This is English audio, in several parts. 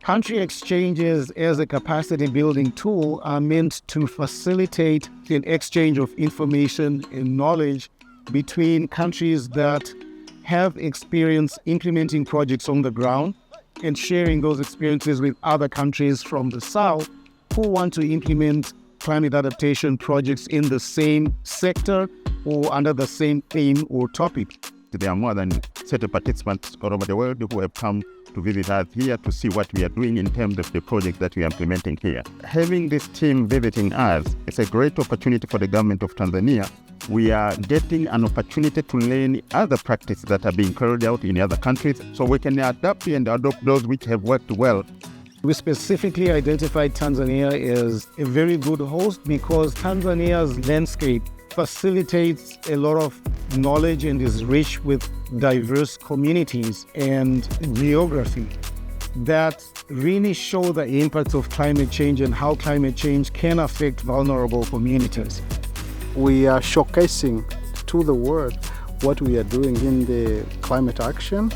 Country exchanges as a capacity building tool are meant to facilitate an exchange of information and knowledge between countries that have experience implementing projects on the ground and sharing those experiences with other countries from the South who want to implement climate adaptation projects in the same sector or under the same theme or topic. There are more than 30 participants all over the world who have come to visit us here to see what we are doing in terms of the project that we are implementing here. Having this team visiting us is a great opportunity for the government of Tanzania. We are getting an opportunity to learn other practices that are being carried out in other countries so we can adapt and adopt those which have worked well. We specifically identified Tanzania as a very good host because Tanzania's landscape facilitates a lot of knowledge and is rich with diverse communities and geography that really show the impacts of climate change and how climate change can affect vulnerable communities. We are showcasing to the world what we are doing in the climate action,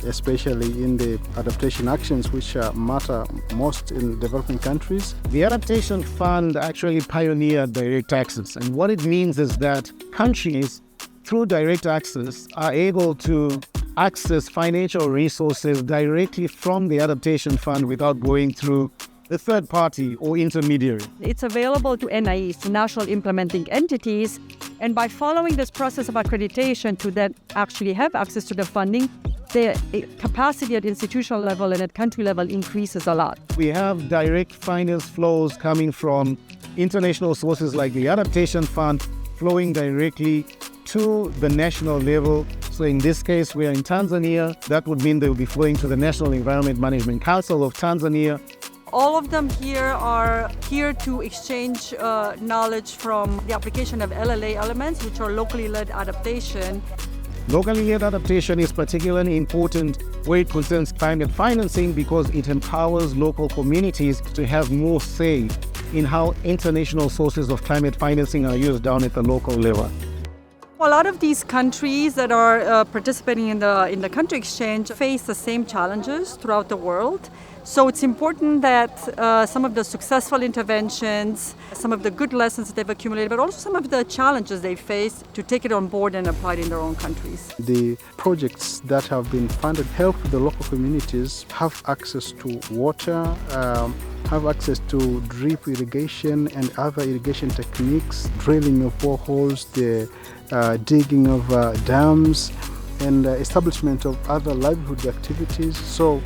especially in the adaptation actions which matter most in developing countries. The Adaptation Fund actually pioneered direct access, and what it means is that countries, through direct access, are able to access financial resources directly from the Adaptation Fund without going through a third party or intermediary. It's available to NIEs, to national implementing entities, and by following this process of accreditation to then actually have access to the funding, the capacity at institutional level and at country level increases a lot. We have direct finance flows coming from international sources like the Adaptation Fund flowing directly to the national level. So in this case, we are in Tanzania. That would mean they will be flowing to the National Environment Management Council of Tanzania. All of them here are here to exchange knowledge from the application of LLA elements, which are locally led adaptation. Locally led adaptation is particularly important where it concerns climate financing because it empowers local communities to have more say in how international sources of climate financing are used down at the local level. A lot of these countries that are participating in the country exchange face the same challenges throughout the world. So it's important that some of the successful interventions, some of the good lessons that they've accumulated, but also some of the challenges they face, to take it on board and apply it in their own countries. The projects that have been funded help the local communities have access to water, have access to drip irrigation and other irrigation techniques, drilling of boreholes, the digging of dams, and establishment of other livelihood activities. So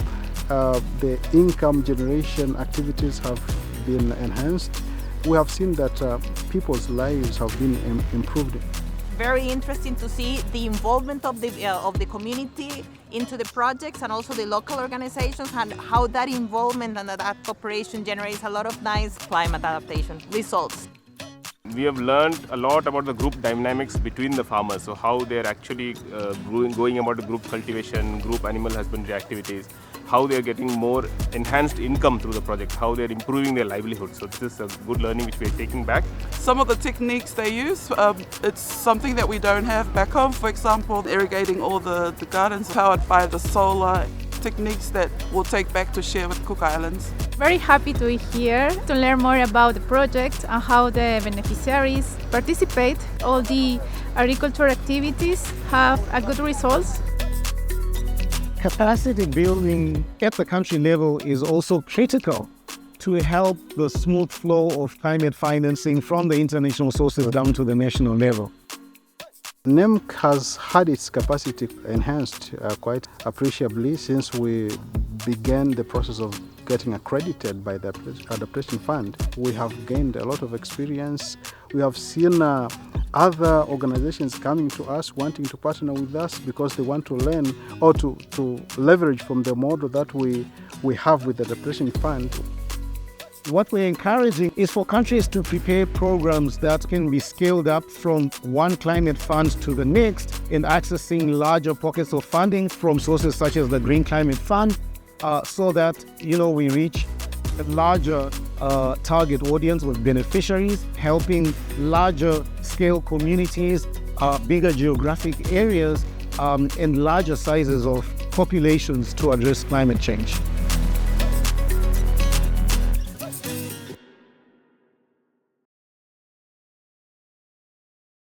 the income generation activities have been enhanced. We have seen that people's lives have been improved. Very interesting to see the involvement of the community into the projects and also the local organizations, and how that involvement and that cooperation generates a lot of nice climate adaptation results. We have learned a lot about the group dynamics between the farmers, so how they're actually going about the group cultivation, group animal husbandry activities, how they're getting more enhanced income through the project, how they're improving their livelihood. So this is a good learning which we're taking back. Some of the techniques they use, it's something that we don't have back home. For example, irrigating all the gardens powered by the solar, techniques that we'll take back to share with Cook Islands. Very happy to be here to learn more about the project and how the beneficiaries participate. All the agricultural activities have a good results. Capacity building at the country level is also critical to help the smooth flow of climate financing from the international sources down to the national level. NEMC has had its capacity enhanced quite appreciably since we began the process of getting accredited by the Adaptation Fund. We have gained a lot of experience. We have seen other organizations coming to us wanting to partner with us because they want to learn or to leverage from the model that we have with the Adaptation Fund. What we're encouraging is for countries to prepare programs that can be scaled up from one climate fund to the next and accessing larger pockets of funding from sources such as the Green Climate Fund so that, we reach a larger target audience with beneficiaries, helping larger scale communities, bigger geographic areas, and larger sizes of populations to address climate change.